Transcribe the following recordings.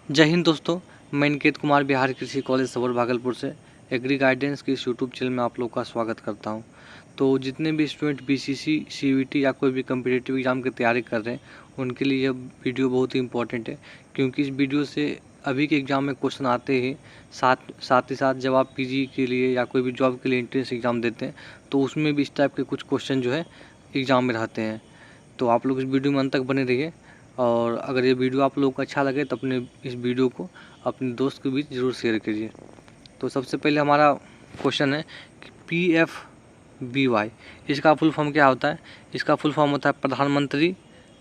जय हिंद दोस्तों। मैं निकेत कुमार बिहार कृषि कॉलेज सवर भागलपुर से एग्री गाइडेंस की इस यूट्यूब चैनल में आप लोग का स्वागत करता हूं। तो जितने भी स्टूडेंट बीसीसी सीयूईटी या कोई भी कम्पिटिटिव एग्ज़ाम की तैयारी कर रहे हैं उनके लिए यह वीडियो बहुत ही इंपॉर्टेंट है, क्योंकि इस वीडियो से अभी के एग्ज़ाम में क्वेश्चन आते हैं। साथ ही साथ जब आप पीजी के लिए या कोई भी जॉब के लिए एंट्रेंस एग्ज़ाम देते हैं तो उसमें भी इस टाइप के कुछ क्वेश्चन जो है एग्ज़ाम में रहते हैं। तो आप लोग इस वीडियो में अंत तक बने रहिए, और अगर ये वीडियो आप लोगों को अच्छा लगे तो अपने इस वीडियो को अपने दोस्त के बीच ज़रूर शेयर कीजिए। तो सबसे पहले हमारा क्वेश्चन है कि PFBY इसका फुल फॉर्म क्या होता है। इसका फुल फॉर्म होता है प्रधानमंत्री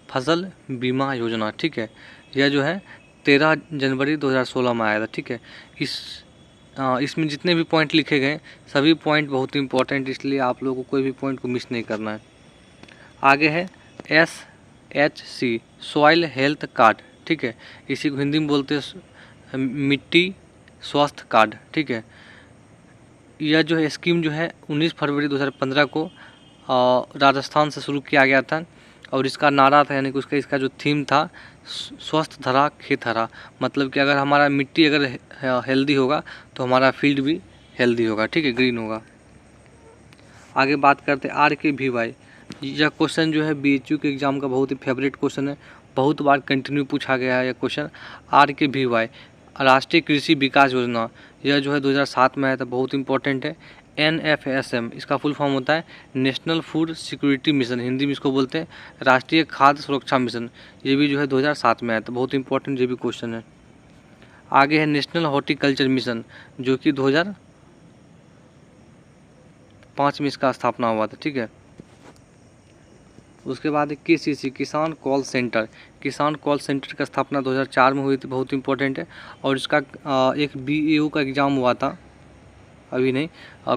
फसल बीमा योजना। ठीक है, यह जो है 13 जनवरी 2016 में आया था। ठीक है, इसमें जितने भी पॉइंट लिखे गए सभी पॉइंट बहुत इंपॉर्टेंट, इसलिए आप लोगों को कोई भी पॉइंट को मिस नहीं करना है। आगे है SHC सॉइल हेल्थ कार्ड। ठीक है, इसी को हिंदी में बोलते हैं मिट्टी स्वास्थ्य कार्ड। ठीक है, यह जो है स्कीम जो है 19 फरवरी 2015 को राजस्थान से शुरू किया गया था, और इसका नारा था, यानी कि इसका जो थीम था स्वस्थ धरा खेत हरा। मतलब कि अगर हमारा मिट्टी अगर हेल्दी होगा तो हमारा फील्ड भी हेल्दी होगा। ठीक है, ग्रीन होगा। आगे बात करते हैं RKVY। यह क्वेश्चन जो है BHU के एग्ज़ाम का बहुत ही फेवरेट क्वेश्चन है, बहुत बार कंटिन्यू पूछा गया है यह क्वेश्चन। RKVY राष्ट्रीय कृषि विकास योजना, यह जो है 2007 में आया था, बहुत इंपॉर्टेंट है। NFSM इसका फुल फॉर्म होता है national food security mission, Hindi में इसको बोलते हैं राष्ट्रीय खाद्य सुरक्षा मिशन। ये भी जो है 2007 में आया था, बहुत इंपॉर्टेंट ये भी क्वेश्चन है। आगे है नेशनल हॉर्टिकल्चर मिशन, जो कि 2005 में इसका स्थापना हुआ था। ठीक है, उसके बाद KCC किसान कॉल सेंटर। किसान कॉल सेंटर का स्थापना 2004 में हुई थी, बहुत इंपॉर्टेंट है। और इसका एक BAO का एग्ज़ाम हुआ था, अभी नहीं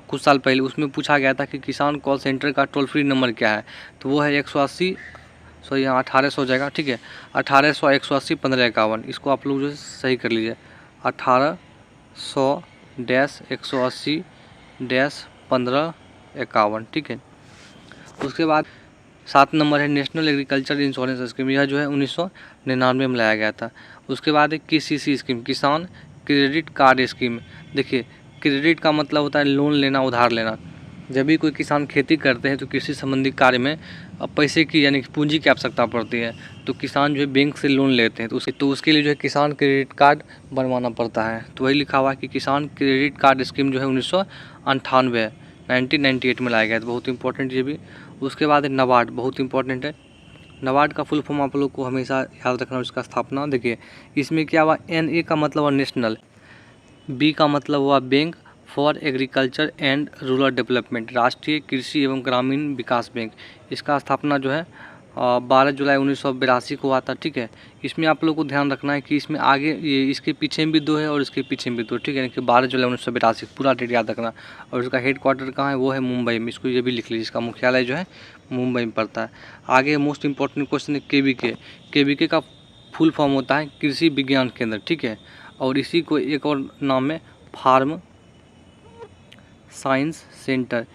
कुछ साल पहले, उसमें पूछा गया था कि किसान कॉल सेंटर का टोल फ्री नंबर क्या है। तो वो है 180, सॉरी यहाँ 1800 हो जाएगा। ठीक है, 1800 180 1551, इसको आप लोग जो है सही कर लीजिए, 1800-180-1551। ठीक है, उसके बाद 7 नंबर है नेशनल एग्रीकल्चर इंश्योरेंस स्कीम, यह जो है 1999 में लाया गया था। उसके बाद है KCC स्कीम किसान क्रेडिट कार्ड स्कीम। देखिए, क्रेडिट का मतलब होता है लोन लेना, उधार लेना। जब भी कोई किसान खेती करते हैं तो कृषि संबंधी कार्य में पैसे की यानी कि पूंजी की आवश्यकता पड़ती है, तो किसान जो है बैंक से लोन लेते हैं, तो उसके लिए जो है किसान क्रेडिट कार्ड बनवाना पड़ता है। तो वही लिखा हुआ है कि किसान क्रेडिट कार्ड स्कीम जो है 1998 में लाया गया था, बहुत इंपॉर्टेंट ये भी। उसके बाद है नाबार्ड, बहुत इंपॉर्टेंट है। नाबार्ड का फुल फॉर्म आप लोग को हमेशा याद रखना, उसका स्थापना। देखिए, इसमें क्या हुआ, NA का मतलब हुआ नेशनल, B का मतलब हुआ bank for agriculture and rural development, राष्ट्रीय कृषि एवं ग्रामीण विकास बैंक। इसका स्थापना जो है 12 जुलाई 1982 को हुआ था। ठीक है, इसमें आप लोग को ध्यान रखना है कि इसमें आगे ये इसके पीछे भी 2 है और इसके पीछे भी 2। ठीक है, यानी कि 12 जुलाई 1982, पूरा डेट याद रखना। और इसका हेड क्वार्टर कहाँ है, वो है मुंबई में, इसको ये भी लिख लीजिए, इसका मुख्यालय जो है मुंबई में पड़ता है। आगे मोस्ट इंपॉर्टेंट क्वेश्चन है KVK का फुल फॉर्म होता है कृषि विज्ञान केंद्र। ठीक है, और इसी को एक और नाम है फार्म साइंस सेंटर।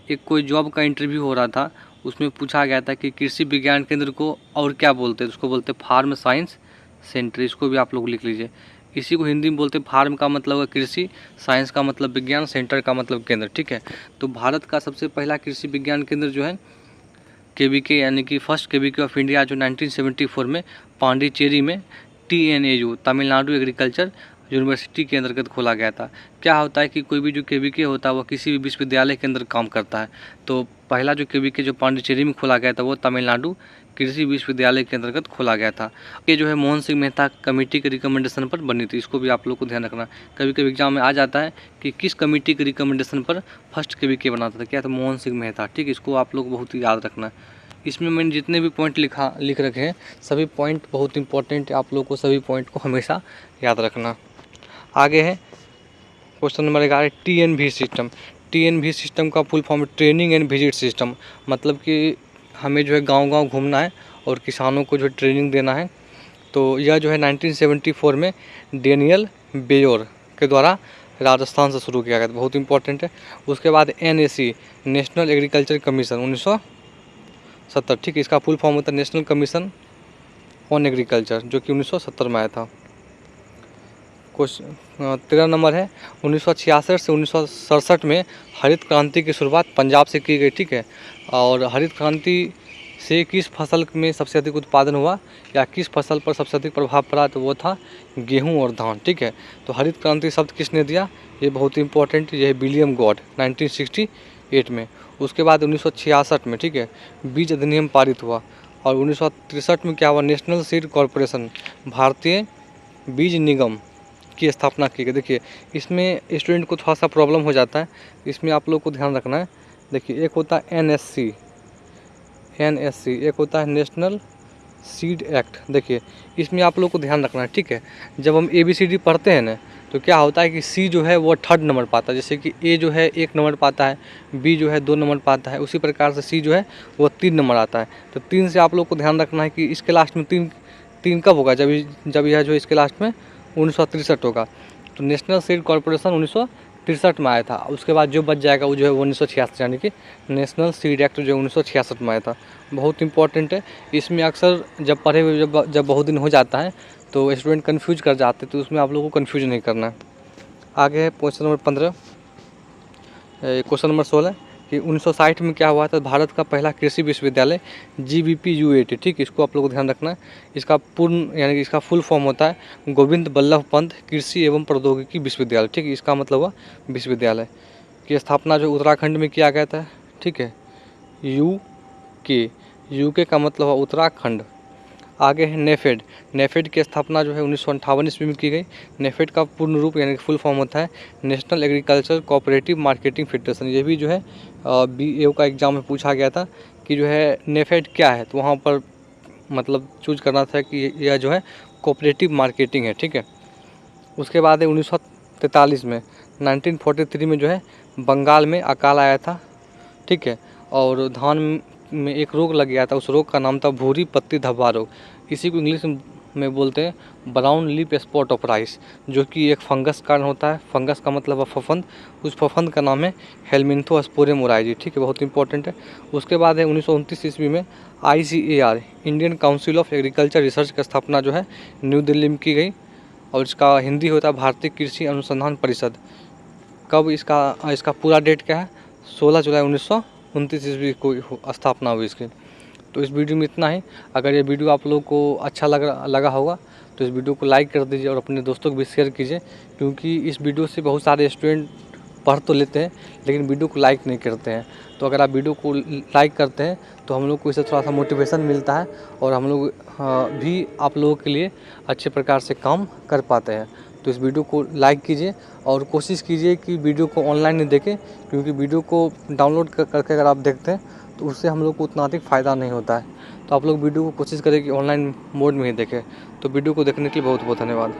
एक कोई जॉब का इंटरव्यू हो रहा था, उसमें पूछा गया था कि कृषि विज्ञान केंद्र को और क्या बोलते हैं, उसको बोलते हैं फार्म साइंस सेंटर, इसको भी आप लोग लिख लीजिए। इसी को हिंदी में बोलते हैं, फार्म का मतलब है कृषि, साइंस का मतलब विज्ञान, सेंटर का मतलब केंद्र। ठीक है, तो भारत का सबसे पहला कृषि विज्ञान केंद्र जो है KVK यानी कि फर्स्ट KVK ऑफ इंडिया, जो 1974 में पांडिचेरी में TNAU तमिलनाडु एग्रीकल्चर यूनिवर्सिटी के अंतर्गत खोला गया था। क्या होता है कि कोई भी जो KVK होता है वो किसी भी विश्वविद्यालय के अंदर काम करता है। तो पहला जो KVK जो पांडिचेरी में खोला गया था वो तमिलनाडु कृषि विश्वविद्यालय के अंतर्गत खोला गया था। ये जो है मोहन सिंह मेहता कमेटी के रिकमेंडेशन पर बनी थी, इसको भी आप लोग को ध्यान रखना। कभी कभी एग्जाम में आ जाता है कि किस कमेटी के रिकमेंडेशन पर फर्स्ट KVK बनाता था, क्या था, मोहन सिंह मेहता। ठीक है, इसको आप लोग बहुत ही याद रखना। इसमें मैंने जितने भी पॉइंट लिख रखे हैं सभी पॉइंट बहुत इंपॉर्टेंट है, आप लोग को सभी पॉइंट को हमेशा याद रखना। आगे है question number 11, TNV system. TNV system का full form training and visit system, मतलब कि हमें जो है गांव-गांव घूमना है और किसानों को जो ट्रेनिंग देना है। तो यह जो है 1974 में डेनियल बेयोर के द्वारा राजस्थान से शुरू किया गया था, बहुत इंपॉर्टेंट है। उसके बाद NAC नेशनल एग्रीकल्चर कमीशन 1970। ठीक है, इसका फुल फॉर्म होता है नेशनल कमीशन ऑन एग्रीकल्चर, जो कि 1970 में आया था। क्वेश्चन 13 नंबर है, 1966 से 1967 में हरित क्रांति की शुरुआत पंजाब से की गई, ठीक है। और हरित क्रांति से किस फसल में सबसे अधिक उत्पादन हुआ या किस फसल पर सबसे अधिक प्रभाव पड़ा, तो वो था गेहूं और धान, ठीक है। तो हरित क्रांति शब्द किसने दिया, ये बहुत इंपॉर्टेंट, ये है विलियम गॉड 1968 में। उसके बाद 1966 में, ठीक है, बीज अधिनियम पारित हुआ। और 1963 में क्या हुआ, नेशनल सीड कॉरपोरेशन, भारतीय बीज निगम की स्थापना की गई। देखिए इसमें स्टूडेंट को थोड़ा सा प्रॉब्लम हो जाता है, इसमें आप लोग को ध्यान रखना है। देखिए एक होता है एनएससी, एक होता है नेशनल सीड एक्ट। देखिए इसमें आप लोग को ध्यान रखना है, ठीक है। जब हम ABCD पढ़ते हैं ना, तो क्या होता है कि सी जो है वो 3rd नंबर पाता है, जैसे कि ए जो है 1 नंबर पाता है, बी जो है 2 नंबर पाता है, उसी प्रकार से सी जो है वो 3 नंबर आता है। तो 3 से आप लोग को ध्यान रखना है कि इसके लास्ट में 3 कब होगा, जब यह जो इसके लास्ट में 1963 होगा। तो नेशनल सीड कॉरपोरेशन 1963 में आया था। उसके बाद जो बच जाएगा वो जो है 1966, यानी कि नेशनल सीड एक्ट जो 1966 में आया था। बहुत इंपॉर्टेंट है, इसमें अक्सर जब पढ़े हुए जब बहुत दिन हो जाता है तो स्टूडेंट कन्फ्यूज कर जाते हैं, तो उसमें आप लोगों को कन्फ्यूज नहीं करना है। आगे है क्वेश्चन नंबर 15, क्वेश्चन नंबर 16 कि 1960 में क्या हुआ था, भारत का पहला कृषि विश्वविद्यालय GVP-UAT, ठीक है, इसको आप लोगों को ध्यान रखना है। इसका पूर्ण यानी कि इसका फुल फॉर्म होता है गोविंद बल्लभ पंत कृषि एवं प्रौद्योगिकी विश्वविद्यालय, ठीक है, इसका मतलब हुआ विश्वविद्यालय। की स्थापना जो उत्तराखंड में किया गया था, ठीक है, यूके का मतलब हुआ उत्तराखंड। आगे है नेफेड की स्थापना जो है 1958 ईस्वी में की गई। नेफेड का पूर्ण रूप यानी फुल फॉर्म होता है national agriculture cooperative marketing federation. ये भी जो है BAO का एग्जाम में पूछा गया था कि जो है नेफेड क्या है, तो वहाँ पर मतलब चूज करना था कि यह जो है कोऑपरेटिव मार्केटिंग है, ठीक है। उसके बाद है 1943 में 1943 में जो है बंगाल में अकाल आया था, ठीक है, और धान में एक रोग लग गया था, उस रोग का नाम था भूरी पत्ती धब्बा रोग। इसी को इंग्लिश में बोलते हैं brown leaf spot of rice, जो कि एक फंगस कारण होता है। फंगस का मतलब है फफंद, उस फफंद का नाम है हेलमिंथोस्पोरियम ओराइजी, ठीक है, बहुत इंपॉर्टेंट है। उसके बाद है 1929 ईस्वी में ICAR Indian council of agriculture research की स्थापना जो है न्यू दिल्ली में की गई, और इसका हिंदी होता है भारतीय कृषि अनुसंधान परिषद। कब इसका पूरा डेट क्या है, 16 जुलाई 1929 ईस्वी को स्थापना हुई इसकी। तो इस वीडियो में इतना ही। अगर ये वीडियो आप लोगों को अच्छा लगा होगा तो इस वीडियो को लाइक कर दीजिए और अपने दोस्तों को भी शेयर कीजिए, क्योंकि इस वीडियो से बहुत सारे स्टूडेंट पढ़ तो लेते हैं लेकिन वीडियो को लाइक नहीं करते हैं। तो अगर आप वीडियो को लाइक करते हैं तो हम लोग को इससे थोड़ा सा मोटिवेशन मिलता है और हम लोग भी आप लोगों के लिए अच्छे प्रकार से काम कर पाते हैं। तो इस वीडियो को लाइक कीजिए और कोशिश कीजिए कि वीडियो को ऑनलाइन नहीं देखें, क्योंकि वीडियो को डाउनलोड करके अगर आप देखते हैं तो उससे हम लोग को उतना अधिक फ़ायदा नहीं होता है। तो आप लोग वीडियो को कोशिश करें कि ऑनलाइन मोड में ही देखें। तो वीडियो को देखने के लिए बहुत बहुत धन्यवाद।